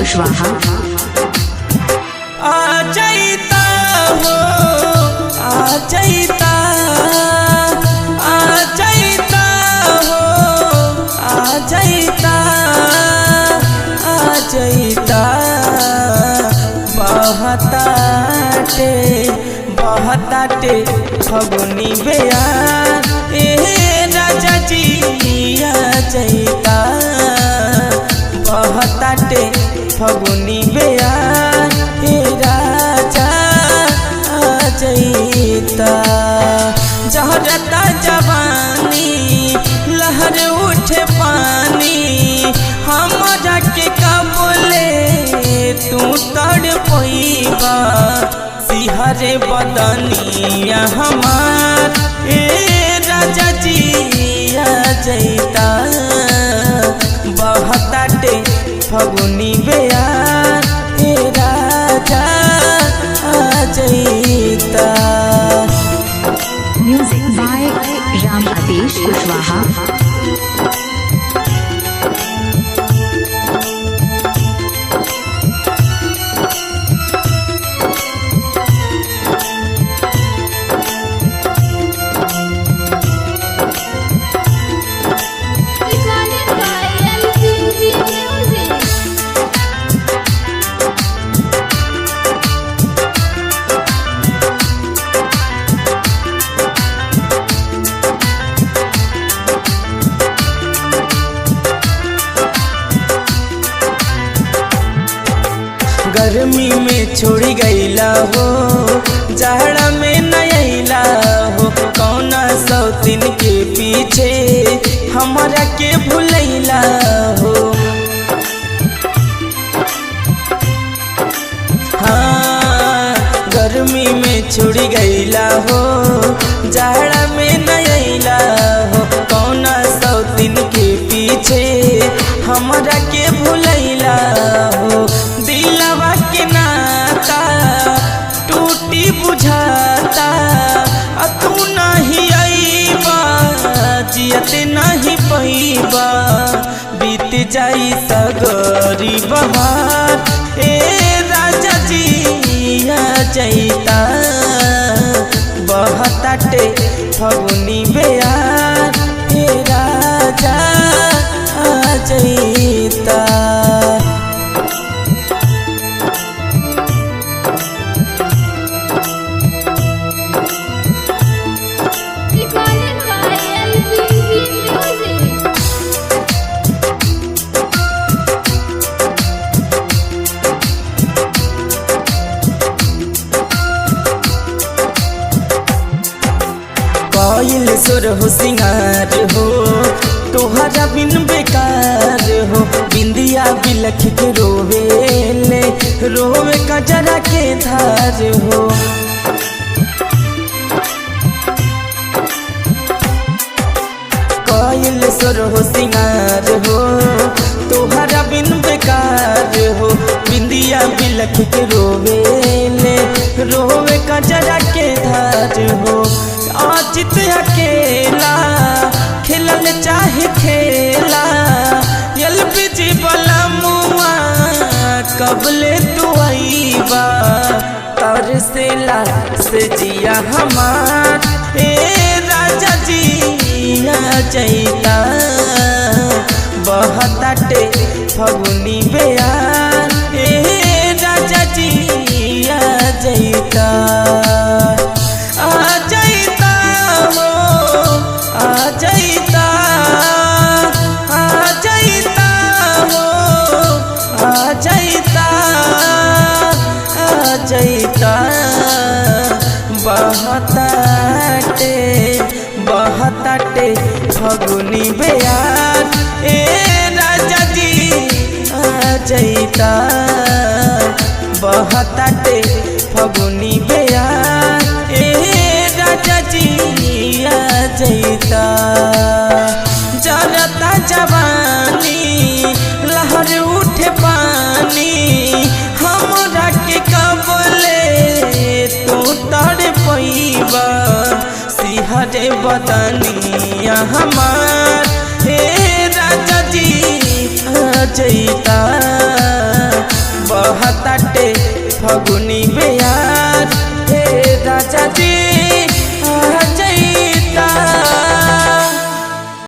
कुशवाहा। आ जाइता हो, आ जाइता, आ जाइता हो, आ जाइता, आ जाइता। बहताटे बहताटे फगुनी बेयार, राजा जी आ जाइता। बहताटे फगुनी बेयार, राजा आ जाइता। जहरता जवानी लहर उठे पानी, हमरा के कबले तू तड़पइबा। सिहरे बदनिया हमार, राजा जी आ जाइता। बहताटे फगुनी बेयार, राजा आ जाइता। म्यूजिक बाय राम आदेश कुशवाहा। गर्मी में छोड़ी गईला हो, जाड़ा में न अइला हो। कौना सौतीन के पीछे हमरा के भुलैला हो। हाँ, गर्मी में छोड़ी गईला हो, जाड़ा में न अइला हो। कौना सौतीन के पीछे हमरा के भुलैला हो। दिलवा के नाता टूटी बुझाता, तू नहीं आईबा, जियत नहीं पईबा। बीत जाई सगरी बहार, राजा जी आ जाइता। बहताटे फगुनी बेयार, राजा आ जाइता। कोयल सुर हो सिंगार हो, तोहरा बिन बेकार हो। बिंदिया बिलख के रोवेले, रोवे कजरा के धार हो। कोयल सुर हो सिंगार हो, तोहरा बिन बेकार हो। बिंदिया बिलख के रोवेले, रोवे कजरा के धार हो। आजित अकेला खेलल चाहे खेला, एलपीजी वाला मुआ कबले तू आईबा। तरसेला से जिया हमार, राजा जी आ जाइता। बहताटे फगुनी बेयार, राजा जी आ जाइता। आ जाइता हो, आ जाइता, आ जाइता हो, आ जाइता, आ जाइता। बहताटे बहताटे फगुनी बेयार, राजा जी आ जाइता। बहताटे फगुनी बेयार, राजा जी आ जाइता। जरता जवानी लहर उठे पानी, हमरा के कबले तू तड़पइबा। सिहरे बदनिया हमार, राजा जी आ जाइता। फगुनी